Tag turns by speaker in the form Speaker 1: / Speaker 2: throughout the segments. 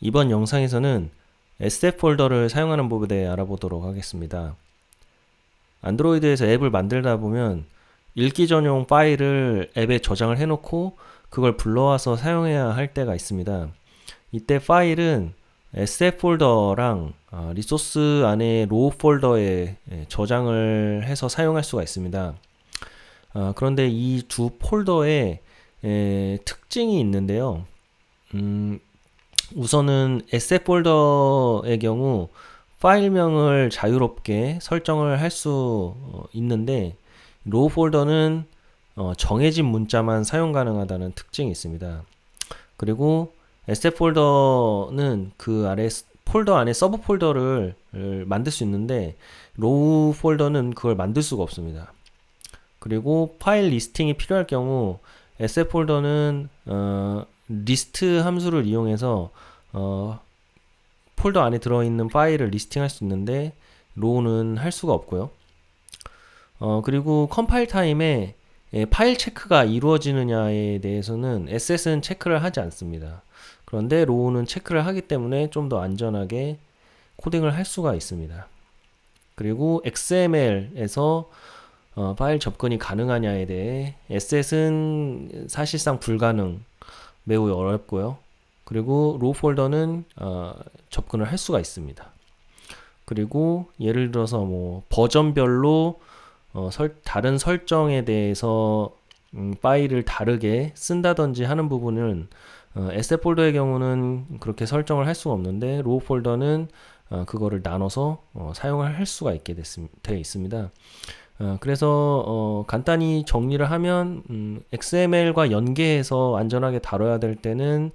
Speaker 1: 이번 영상에서는 SF 폴더를 사용하는 법에 대해 알아보도록 하겠습니다. 안드로이드에서 앱을 만들다 보면 읽기 전용 파일을 앱에 저장을 해놓고 그걸 불러와서 사용해야 할 때가 있습니다. 이때 파일은 SF 폴더랑 리소스 안에 로우 폴더에 저장을 해서 사용할 수가 있습니다. 그런데 이 두 폴더에 특징이 있는데요. 우선은 SF 폴더의 경우 파일명을 자유롭게 설정을 할 수 있는데 로우 폴더는 정해진 문자만 사용 가능하다는 특징이 있습니다. 그리고 SF 폴더는 그 아래 폴더 안에 서브 폴더를 만들 수 있는데 로우 폴더는 그걸 만들 수가 없습니다. 그리고 파일 리스팅이 필요할 경우 SF 폴더는 리스트 함수를 이용해서 폴더 안에 들어있는 파일을 리스팅할 수 있는데 로우는 할 수가 없고요. 그리고 컴파일 타임에 파일 체크가 이루어지느냐에 대해서는 SS는 체크를 하지 않습니다. 그런데 로우는 체크를 하기 때문에 좀 더 안전하게 코딩을 할 수가 있습니다. 그리고 XML에서 파일 접근이 가능하냐에 대해 SS는 사실상 불가능, 매우 어렵고요. 그리고 로우 폴더는 접근을 할 수가 있습니다. 그리고 예를 들어서 뭐 버전별로 다른 설정에 대해서 파일을 다르게 쓴다든지 하는 부분은 SF 폴더의 경우는 그렇게 설정을 할 수가 없는데 로우 폴더는 그거를 나눠서 사용을 할 수가 있게 되어 있습니다. 그래서 간단히 정리를 하면 XML과 연계해서 안전하게 다뤄야 될 때는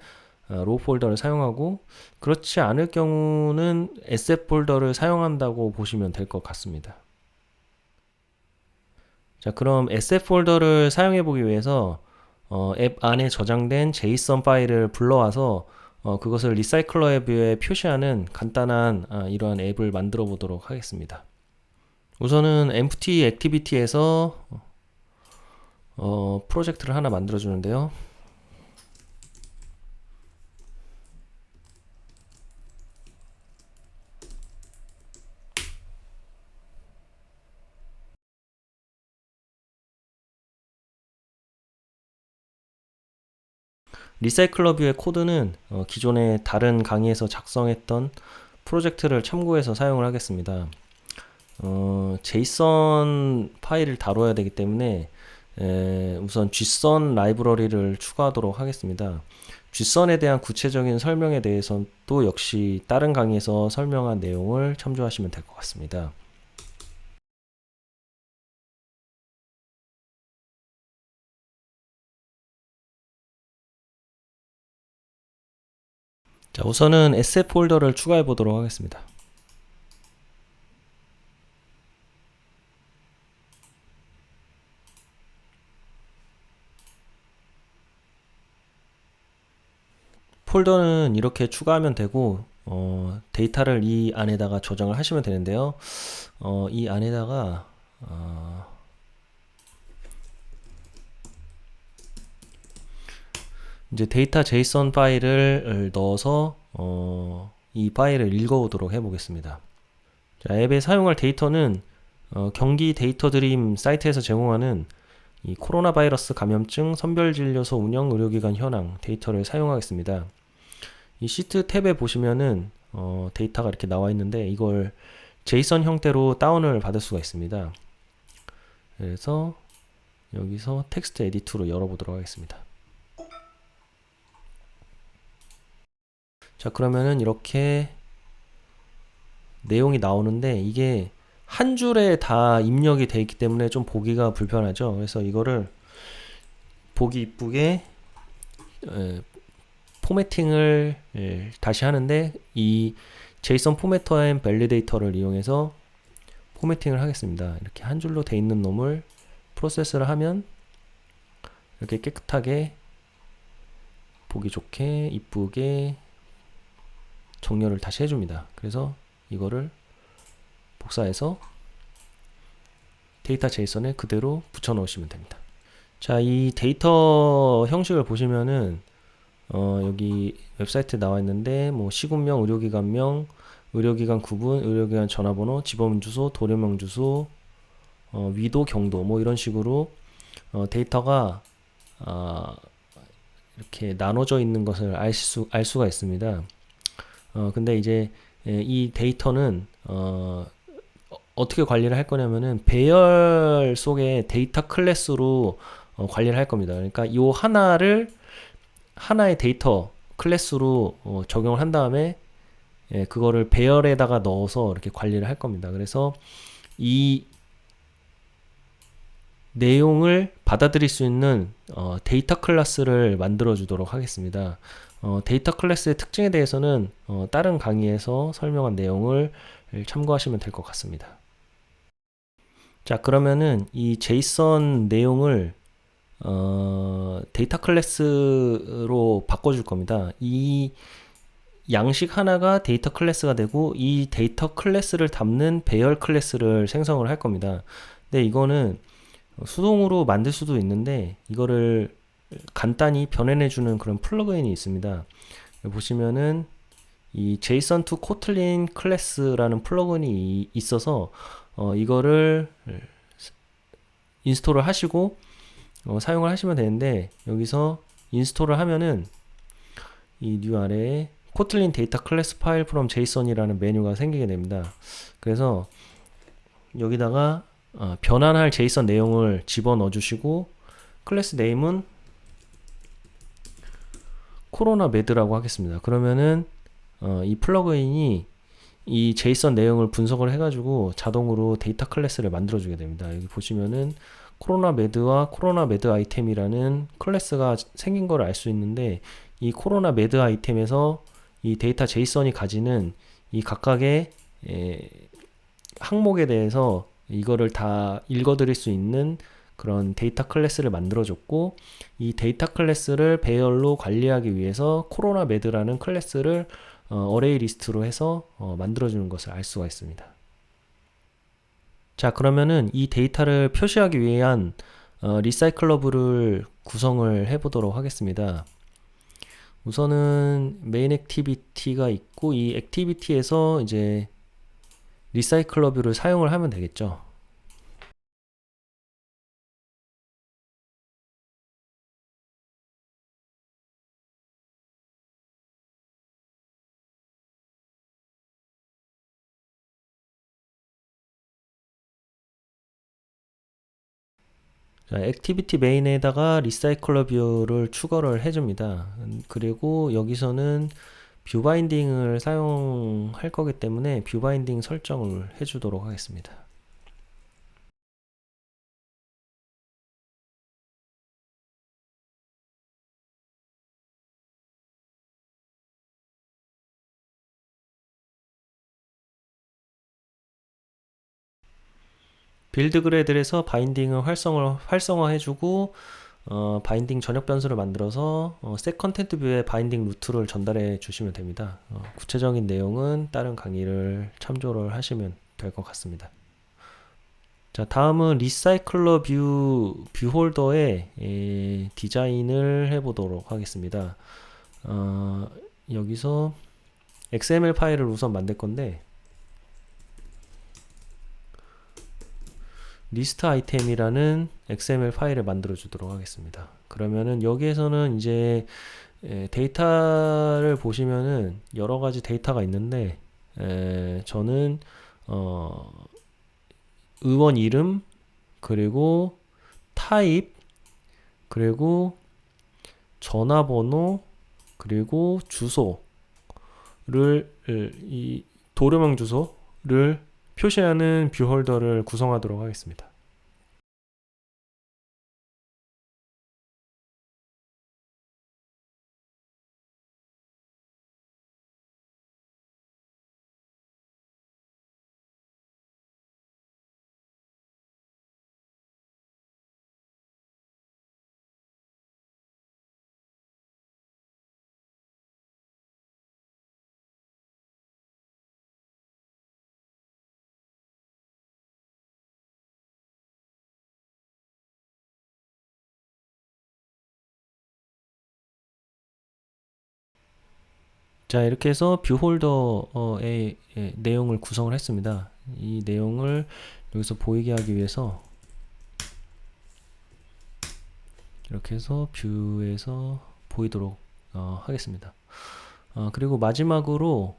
Speaker 1: 로우 폴더를 사용하고 그렇지 않을 경우는 SF 폴더를 사용한다고 보시면 될 것 같습니다. 자, 그럼 SF 폴더를 사용해 보기 위해서 앱 안에 저장된 JSON 파일을 불러와서 그것을 리사이클러 뷰에 표시하는 간단한 이러한 앱을 만들어 보도록 하겠습니다. 우선은 empty activity에서 프로젝트를 하나 만들어 주는데요. 리사이클러 뷰의 코드는 기존의 다른 강의에서 작성했던 프로젝트를 참고해서 사용을 하겠습니다. JSON 파일을 다뤄야 되기 때문에 우선 GSON 라이브러리를 추가하도록 하겠습니다. GSON에 대한 구체적인 설명에 대해서는 또 역시 다른 강의에서 설명한 내용을 참조하시면 될 것 같습니다. 자, 우선은 SF 폴더를 추가해 보도록 하겠습니다. 폴더는 이렇게 추가하면 되고 데이터를 이 안에다가 저장을 하시면 되는데요. 이 안에다가 이제 데이터 JSON 파일을 넣어서 이 파일을 읽어보도록 해보겠습니다. 자, 앱에 사용할 데이터는 경기 데이터 드림 사이트에서 제공하는 이 코로나 바이러스 감염증 선별진료소 운영 의료기관 현황 데이터를 사용하겠습니다. 이 시트 탭에 보시면은 데이터가 이렇게 나와 있는데 이걸 JSON 형태로 다운을 받을 수가 있습니다. 그래서 여기서 텍스트 에디터로 열어보도록 하겠습니다. 자, 그러면은 이렇게 내용이 나오는데 이게 한 줄에 다 입력이 되어 있기 때문에 좀 보기가 불편하죠. 그래서 이거를 보기 이쁘게 포매팅을 다시 하는데 이 JSON 포매터 앤 밸리데이터를 이용해서 포매팅을 하겠습니다. 이렇게 한 줄로 돼 있는 놈을 프로세스를 하면 이렇게 깨끗하게 보기 좋게 이쁘게 정렬을 다시 해줍니다. 그래서 이거를 복사해서 데이터 JSON에 그대로 붙여 넣으시면 됩니다. 자, 이 데이터 형식을 보시면은 여기 웹사이트에 나와 있는데 뭐 시군명, 의료기관명, 의료기관 구분, 의료기관 전화번호, 집원 주소, 도료명 주소, 위도, 경도 뭐 이런 식으로 데이터가 어, 이렇게 나눠져 있는 것을 알 수가 있습니다. 근데 이제 이 데이터는 어떻게 관리를 할 거냐면은 배열 속의 데이터 클래스로 관리를 할 겁니다. 그러니까 이 하나의 데이터 클래스로 적용을 한 다음에 그거를 배열에다가 넣어서 이렇게 관리를 할 겁니다. 그래서 이 내용을 받아들일 수 있는 데이터 클래스를 만들어 주도록 하겠습니다. 데이터 클래스의 특징에 대해서는 다른 강의에서 설명한 내용을 참고하시면 될 것 같습니다. 자, 그러면은 이 제이슨 내용을 데이터 클래스로 바꿔줄 겁니다. 이 양식 하나가 데이터 클래스가 되고 이 데이터 클래스를 담는 배열 클래스를 생성을 할 겁니다. 근데 이거는 수동으로 만들 수도 있는데 이거를 간단히 변환해주는 그런 플러그인이 있습니다. 보시면은 이 JSON to Kotlin 클래스라는 플러그인이 있어서 이거를 인스톨을 하시고 사용을 하시면 되는데 여기서 인스톨을 하면은 이 뉴 아래에 Kotlin 데이터 클래스 파일 from JSON이라는 메뉴가 생기게 됩니다. 그래서 여기다가 변환할 JSON 내용을 집어넣어 주시고 클래스 네임은 코로나 매드라고 하겠습니다. 그러면은 이 플러그인이 이 JSON 내용을 분석을 해가지고 자동으로 데이터 클래스를 만들어주게 됩니다. 여기 보시면은 코로나 매드와 코로나 매드 아이템이라는 클래스가 생긴 걸 알 수 있는데 이 코로나 매드 아이템에서 이 데이터 JSON이 가지는 이 각각의 항목에 대해서 이거를 다 읽어드릴 수 있는 그런 데이터 클래스를 만들어줬고 이 데이터 클래스를 배열로 관리하기 위해서 코로나 매드라는 클래스를 어레이 리스트로 해서 만들어주는 것을 알 수가 있습니다. 자, 그러면은 이 데이터를 표시하기 위한 리사이클러블을 구성을 해보도록 하겠습니다. 우선은 메인 액티비티가 있고 이 액티비티에서 이제 리사이클러뷰를 사용을 하면 되겠죠. 자, 액티비티 메인에다가 리사이클러 뷰를 추가를 해줍니다. 그리고 여기서는 뷰 바인딩을 사용할 거기 때문에 뷰 바인딩 설정을 해주도록 하겠습니다. 빌드 그래들에서 바인딩을 활성화해주고 바인딩 전역 변수를 만들어서 셋 컨텐트 뷰에 바인딩 루트를 전달해 주시면 됩니다. 구체적인 내용은 다른 강의를 참조를 하시면 될 것 같습니다. 자, 다음은 리사이클러 뷰 홀더의 디자인을 해보도록 하겠습니다. 여기서 XML 파일을 우선 만들 건데 리스트 아이템이라는 XML 파일을 만들어 주도록 하겠습니다. 그러면은 여기에서는 이제 데이터를 보시면은 여러 가지 데이터가 있는데 저는 의원 이름 그리고 타입 그리고 전화번호 그리고 주소를 이 도료명 주소를 표시하는 뷰 홀더를 구성하도록 하겠습니다. 자, 이렇게 해서 뷰 홀더의 내용을 구성을 했습니다. 이 내용을 여기서 보이게 하기 위해서 이렇게 해서 뷰에서 보이도록 하겠습니다. 그리고 마지막으로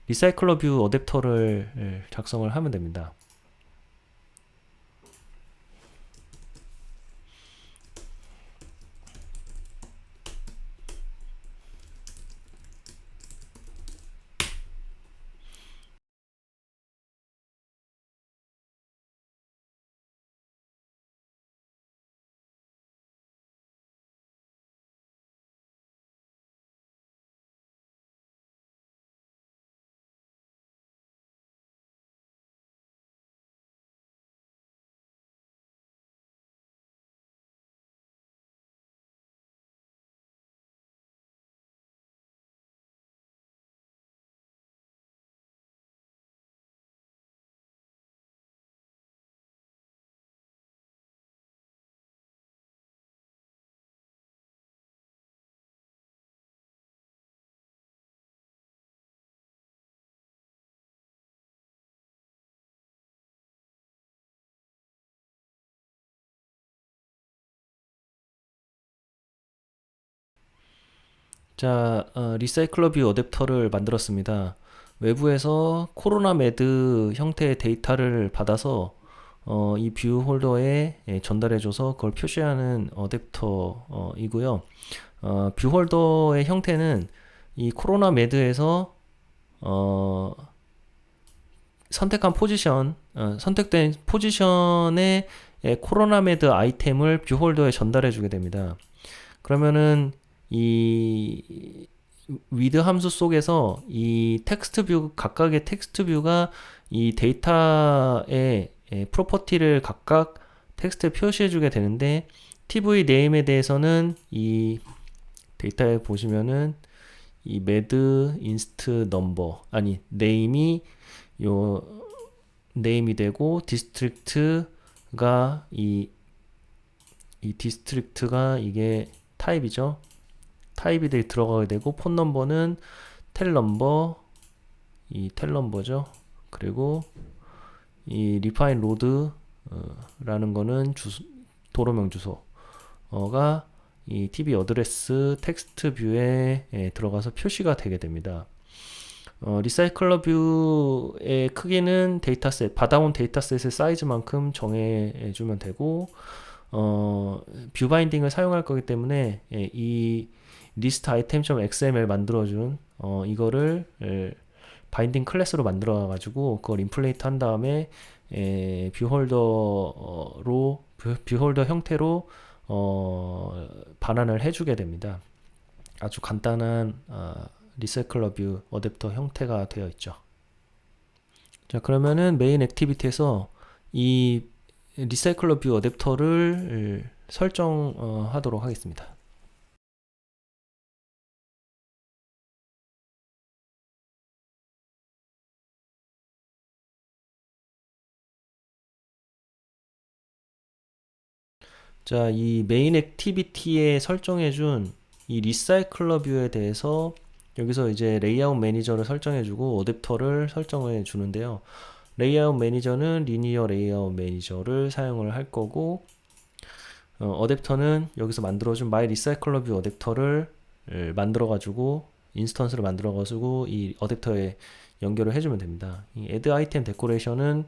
Speaker 1: 리사이클러 뷰 어댑터를 작성을 하면 됩니다. 자, 리사이클러 뷰 어댑터를 만들었습니다. 외부에서 코로나 매드 형태의 데이터를 받아서 이 뷰 홀더에 전달해줘서 그걸 표시하는 어댑터이고요. 뷰 홀더의 형태는 이 코로나 매드에서 선택한 포지션, 선택된 포지션의 코로나 매드 아이템을 뷰 홀더에 전달해주게 됩니다. 그러면은 이 위드 함수 속에서 이 텍스트 뷰 각각의 텍스트 뷰가 이 데이터의 프로퍼티를 각각 텍스트에 표시해 주게 되는데 tv 네임에 대해서는 이 데이터에 보시면은 이 med inst number 아니 네임이 요 네임이 되고 디스트릭트가 이 디스트릭트가 이게 타입이죠. 타입이 들어가게 되고 폰 넘버는 텔 넘버 이 텔 넘버죠. 그리고 이 리파인 로드 라는 거는 도로명 주소가 이 TV 어드레스 텍스트 뷰에 들어가서 표시가 되게 됩니다. 리사이클러 뷰의 크기는 데이터셋 받아온 데이터셋의 사이즈만큼 정해주면 되고 뷰 바인딩을 사용할 거기 때문에 이 리스트 아이템.xml 만들어준 이거를 바인딩 클래스로 만들어 가지고 그걸 인플레이트 한 다음에 뷰홀더로 뷰홀더 형태로 반환을 해주게 됩니다. 아주 간단한 리사이클러 뷰 어댑터 형태가 되어 있죠. 자, 그러면은 메인 액티비티에서 이 리사이클러 뷰 어댑터를 설정하도록 하겠습니다. 자, 이 메인 액티비티에 설정해준 이 리사이클러 뷰에 대해서 여기서 이제 레이아웃 매니저를 설정해주고 어댑터를 설정해 주는데요. 레이아웃 매니저는 리니어 레이아웃 매니저를 사용을 할 거고 어댑터는 여기서 만들어준 my recycler view 어댑터를 만들어가지고 인스턴스를 만들어가지고 이 어댑터에 연결을 해주면 됩니다. 이 add item decoration은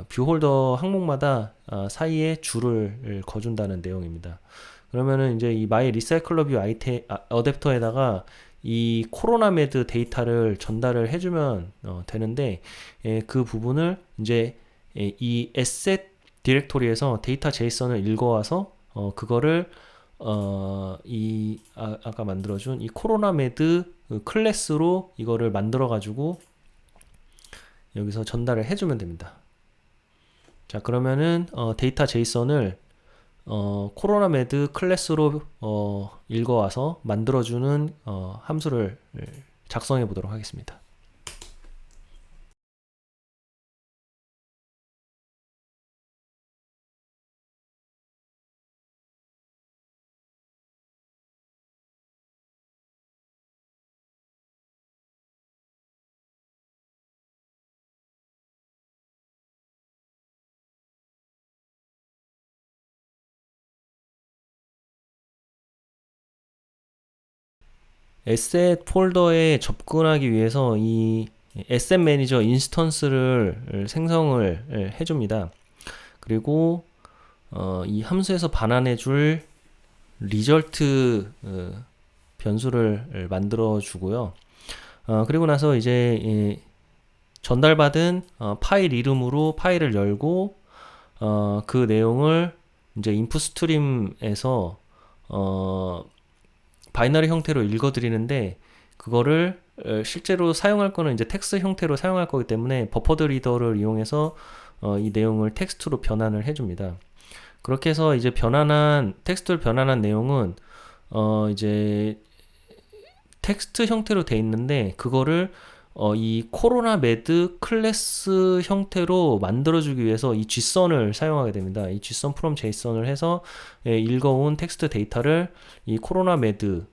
Speaker 1: 뷰 홀더 항목마다 사이에 줄을 거준다는 내용입니다. 그러면은 이제 이 my recycler view 아이템 어댑터에다가 이 코로나 매드 데이터를 전달을 해주면 되는데 그 부분을 이제 이 asset 디렉토리에서 데이터 제이슨을 읽어와서 그거를 아까 만들어준 이 코로나 매드 클래스로 이거를 만들어 가지고 여기서 전달을 해주면 됩니다. 자, 그러면은 데이터 제이슨을 코로나 매드 클래스로 읽어와서 만들어주는 함수를 작성해 보도록 하겠습니다. 에셋 폴더에 접근하기 위해서 이 에셋 매니저 인스턴스를 생성을 해줍니다. 그리고 이 함수에서 반환해줄 리절트 변수를 만들어 주고요. 그리고 나서 이제 전달받은 파일 이름으로 파일을 열고 그 내용을 이제 인풋 스트림에서 바이너리 형태로 읽어드리는데 그거를 실제로 사용할 거는 이제 텍스트 형태로 사용할 거기 때문에 버퍼드 리더를 이용해서 이 내용을 텍스트로 변환을 해줍니다. 그렇게 해서 이제 텍스트를 변환한 내용은 이제 텍스트 형태로 돼 있는데 그거를 이 코로나 매드 클래스 형태로 만들어주기 위해서 이 뒷선을 사용하게 됩니다. 이 뒷선 from JSON을 해서 읽어온 텍스트 데이터를 이 코로나 매드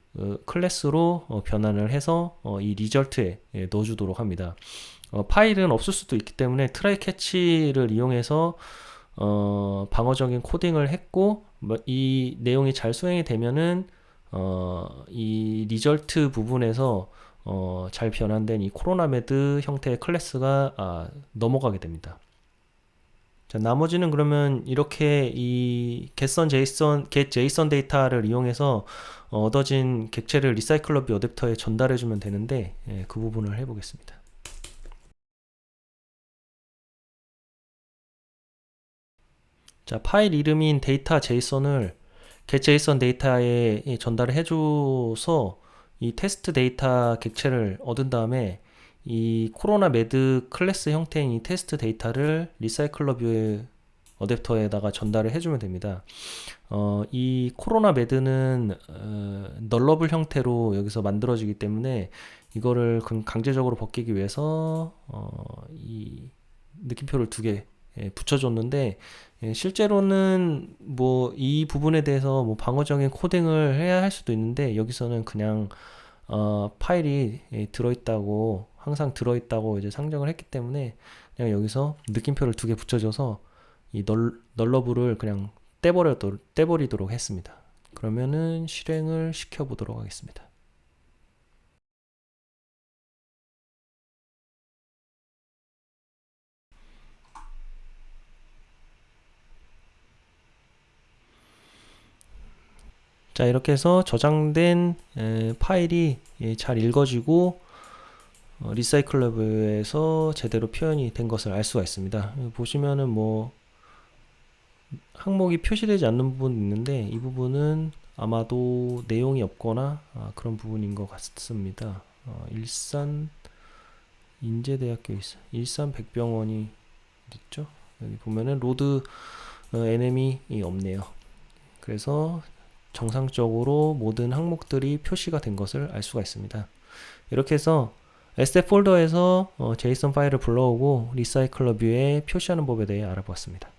Speaker 1: 클래스로 변환을 해서 이 리절트에 넣어주도록 합니다. 파일은 없을 수도 있기 때문에 트라이 캐치를 이용해서 방어적인 코딩을 했고 이 내용이 잘 수행이 되면은 이 리절트 부분에서 잘 변환된 이 코로나 매드 형태의 클래스가 넘어가게 됩니다. 자, 나머지는 그러면 이렇게 이 get JSON 데이터를 이용해서 얻어진 객체를 리사이클러뷰 어댑터에 전달해주면 되는데 그 부분을 해보겠습니다. 자, 파일 이름인 데이터 JSON을 get JSON 데이터에 전달을 해줘서 이 테스트 데이터 객체를 얻은 다음에 이 코로나 매드 클래스 형태인 이 테스트 데이터를 리사이클러 뷰의 어댑터에다가 전달을 해주면 됩니다. 이 코로나 매드는 널러블 형태로 여기서 만들어지기 때문에 이거를 강제적으로 벗기기 위해서 이 느낌표를 두 개 붙여줬는데 실제로는 뭐 이 부분에 대해서 뭐 방어적인 코딩을 해야 할 수도 있는데 여기서는 그냥 파일이 들어있다고 항상 들어있다고 이제 상정을 했기 때문에 그냥 여기서 느낌표를 두 개 붙여줘서 이 널러블을 그냥 떼버리도록 했습니다. 그러면은 실행을 시켜 보도록 하겠습니다. 자, 이렇게 해서 저장된 파일이 잘 읽어지고 리사이클러브에서 제대로 표현이 된 것을 알 수가 있습니다. 보시면은 뭐 항목이 표시되지 않는 부분이 있는데 이 부분은 아마도 내용이 없거나 그런 부분인 것 같습니다. 일산 인제대학교 일산 백병원이 있죠. 여기 보면은 로드 NM이 없네요. 그래서 정상적으로 모든 항목들이 표시가 된 것을 알 수가 있습니다. 이렇게 해서 SF 폴더에서 JSON 파일을 불러오고 리사이클러 뷰에 표시하는 법에 대해 알아보았습니다.